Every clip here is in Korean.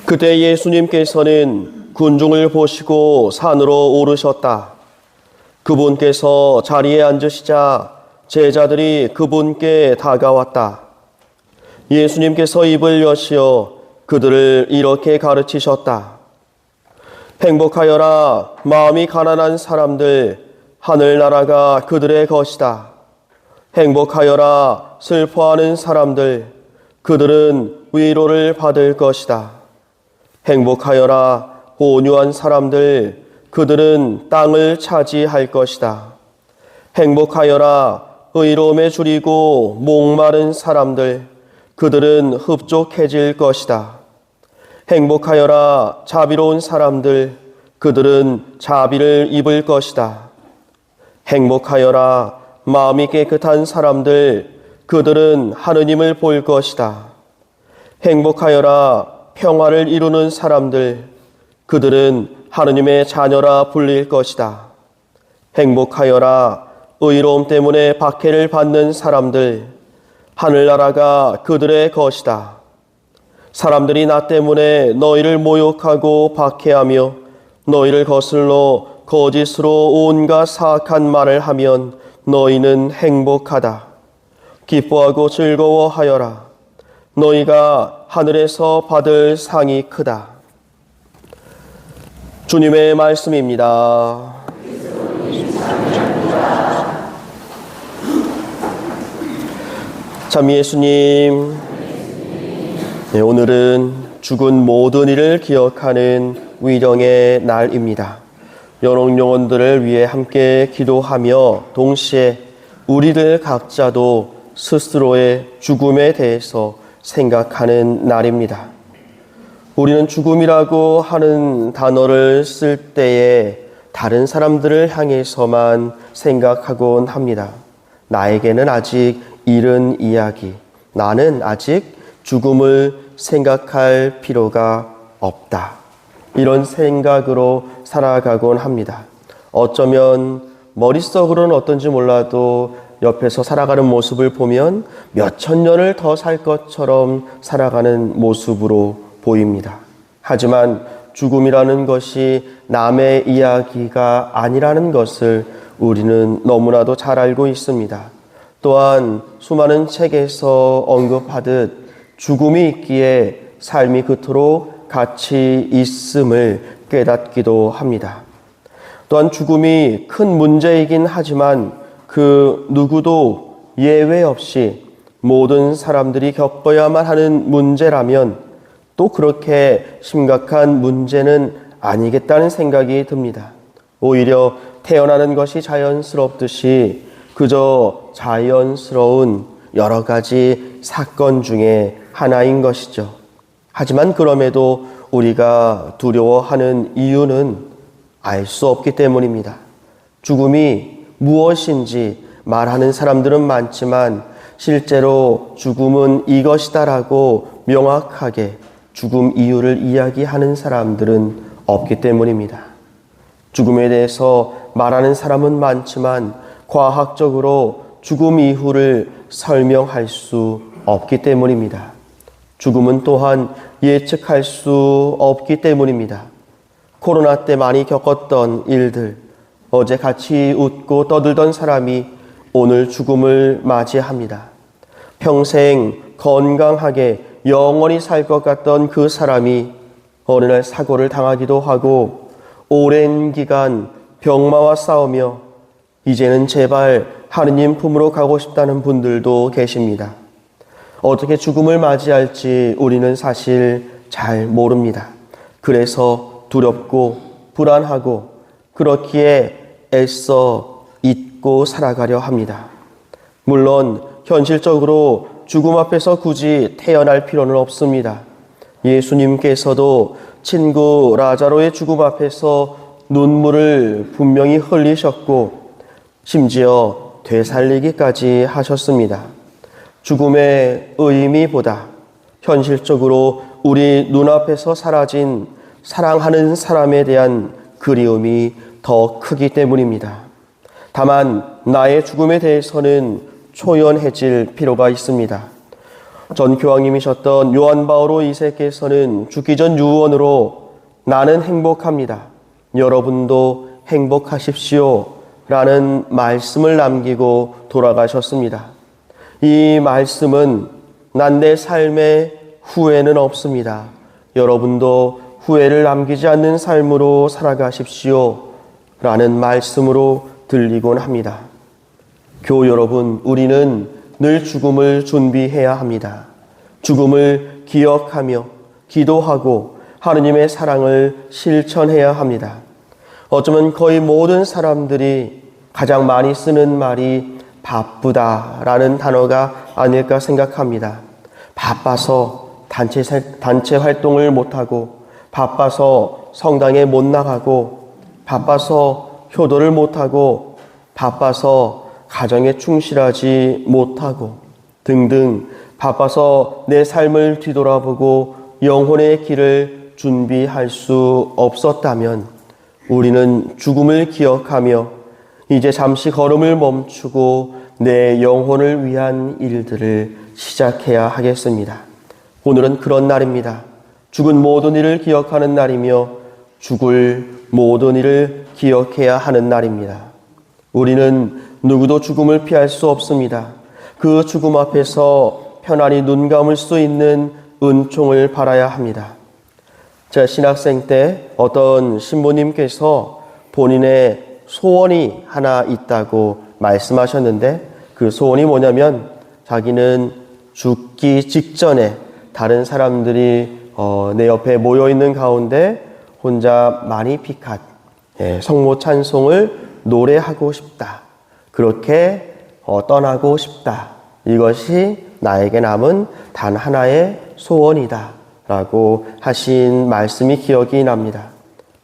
그때 예수님께서는 군중을 보시고 산으로 오르셨다. 그분께서 자리에 앉으시자 제자들이 그분께 다가왔다. 예수님께서 입을 여시어 그들을 이렇게 가르치셨다. 행복하여라 마음이 가난한 사람들, 하늘나라가 그들의 것이다. 행복하여라 슬퍼하는 사람들, 그들은 위로를 받을 것이다. 행복하여라 온유한 사람들, 그들은 땅을 차지할 것이다. 행복하여라 의로움에 줄이고 목마른 사람들, 그들은 흡족해질 것이다. 행복하여라 자비로운 사람들, 그들은 자비를 입을 것이다. 행복하여라 마음이 깨끗한 사람들, 그들은 하느님을 볼 것이다. 행복하여라 평화를 이루는 사람들, 그들은 하느님의 자녀라 불릴 것이다. 행복하여라 의로움 때문에 박해를 받는 사람들, 하늘나라가 그들의 것이다. 사람들이 나 때문에 너희를 모욕하고 박해하며 너희를 거슬러 거짓으로 온갖 사악한 말을 하면 너희는 행복하다. 기뻐하고 즐거워하여라. 너희가 하늘에서 받을 상이 크다. 주님의 말씀입니다. 참 예수님, 네, 오늘은 죽은 모든 이를 기억하는 위령의 날입니다. 연옥 영혼들을 위해 함께 기도하며 동시에 우리들 각자도 스스로의 죽음에 대해서 생각하는 날입니다. 우리는 죽음이라고 하는 단어를 쓸 때에 다른 사람들을 향해서만 생각하곤 합니다. 나에게는 아직 이른 이야기, 나는 아직 죽음을 생각할 필요가 없다. 이런 생각으로 살아가곤 합니다. 어쩌면 머릿속으로는 어떤지 몰라도 옆에서 살아가는 모습을 보면 몇천 년을 더 살 것처럼 살아가는 모습으로 보입니다. 하지만 죽음이라는 것이 남의 이야기가 아니라는 것을 우리는 너무나도 잘 알고 있습니다. 또한 수많은 책에서 언급하듯 죽음이 있기에 삶이 그토록 가치 있음을 깨닫기도 합니다. 또한 죽음이 큰 문제이긴 하지만 그 누구도 예외 없이 모든 사람들이 겪어야만 하는 문제라면 또 그렇게 심각한 문제는 아니겠다는 생각이 듭니다. 오히려 태어나는 것이 자연스럽듯이 그저 자연스러운 여러 가지 사건 중에 하나인 것이죠. 하지만 그럼에도 우리가 두려워하는 이유는 알 수 없기 때문입니다. 죽음이 무엇인지 말하는 사람들은 많지만 실제로 죽음은 이것이다라고 명확하게 죽음 이유를 이야기하는 사람들은 없기 때문입니다. 죽음에 대해서 말하는 사람은 많지만 과학적으로 죽음 이후를 설명할 수 없기 때문입니다. 죽음은 또한 예측할 수 없기 때문입니다. 코로나 때 많이 겪었던 일들, 어제 같이 웃고 떠들던 사람이 오늘 죽음을 맞이합니다. 평생 건강하게 영원히 살 것 같던 그 사람이 어느 날 사고를 당하기도 하고 오랜 기간 병마와 싸우며 이제는 제발 하느님 품으로 가고 싶다는 분들도 계십니다. 어떻게 죽음을 맞이할지 우리는 사실 잘 모릅니다. 그래서 두렵고 불안하고 그렇기에 애써 잊고 살아가려 합니다. 물론 현실적으로 죽음 앞에서 굳이 태어날 필요는 없습니다. 예수님께서도 친구 라자로의 죽음 앞에서 눈물을 분명히 흘리셨고 심지어 되살리기까지 하셨습니다. 죽음의 의미보다 현실적으로 우리 눈앞에서 사라진 사랑하는 사람에 대한 그리움이 더 크기 때문입니다. 다만 나의 죽음에 대해서는 초연해질 필요가 있습니다. 전 교황님이셨던 요한 바오로 2세께서는 죽기 전 유언으로 나는 행복합니다. 여러분도 행복하십시오. 라는 말씀을 남기고 돌아가셨습니다. 이 말씀은 난 내 삶에 후회는 없습니다. 여러분도 후회를 남기지 않는 삶으로 살아가십시오. 라는 말씀으로 들리곤 합니다. 교우 여러분, 우리는 늘 죽음을 준비해야 합니다. 죽음을 기억하며 기도하고 하느님의 사랑을 실천해야 합니다. 어쩌면 거의 모든 사람들이 가장 많이 쓰는 말이 바쁘다라는 단어가 아닐까 생각합니다. 바빠서 단체 활동을 못하고, 바빠서 성당에 못 나가고, 바빠서 효도를 못하고, 바빠서 가정에 충실하지 못하고 등등 바빠서 내 삶을 뒤돌아보고 영혼의 길을 준비할 수 없었다면 우리는 죽음을 기억하며 이제 잠시 걸음을 멈추고 내 영혼을 위한 일들을 시작해야 하겠습니다. 오늘은 그런 날입니다. 죽은 모든 일을 기억하는 날이며 죽을 모든 일을 기억해야 하는 날입니다. 우리는 누구도 죽음을 피할 수 없습니다. 그 죽음 앞에서 편안히 눈 감을 수 있는 은총을 바라야 합니다. 제가 신학생 때 어떤 신부님께서 본인의 소원이 하나 있다고 말씀하셨는데 그 소원이 뭐냐면 자기는 죽기 직전에 다른 사람들이 내 옆에 모여있는 가운데 혼자 마니피칸, 성모 찬송을 노래하고 싶다. 그렇게 떠나고 싶다. 이것이 나에게 남은 단 하나의 소원이다. 라고 하신 말씀이 기억이 납니다.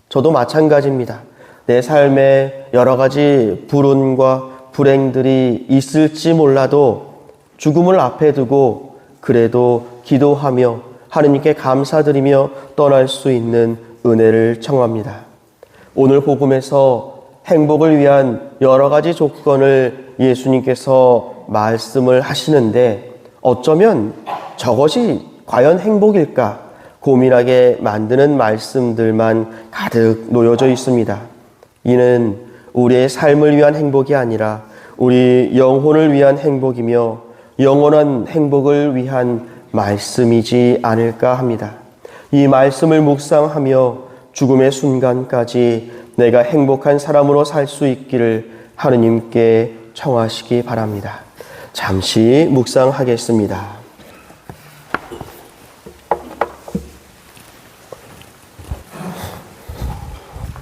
저도 마찬가지입니다. 내 삶에 여러 가지 불운과 불행들이 있을지 몰라도 죽음을 앞에 두고 그래도 기도하며 하느님께 감사드리며 떠날 수 있는 은혜를 청합니다. 오늘 복음에서 행복을 위한 여러 가지 조건을 예수님께서 말씀을 하시는데 어쩌면 저것이 과연 행복일까 고민하게 만드는 말씀들만 가득 놓여져 있습니다. 이는 우리의 삶을 위한 행복이 아니라 우리 영혼을 위한 행복이며 영원한 행복을 위한 말씀이지 않을까 합니다. 이 말씀을 묵상하며 죽음의 순간까지 내가 행복한 사람으로 살 수 있기를 하느님께 청하시기 바랍니다. 잠시 묵상하겠습니다.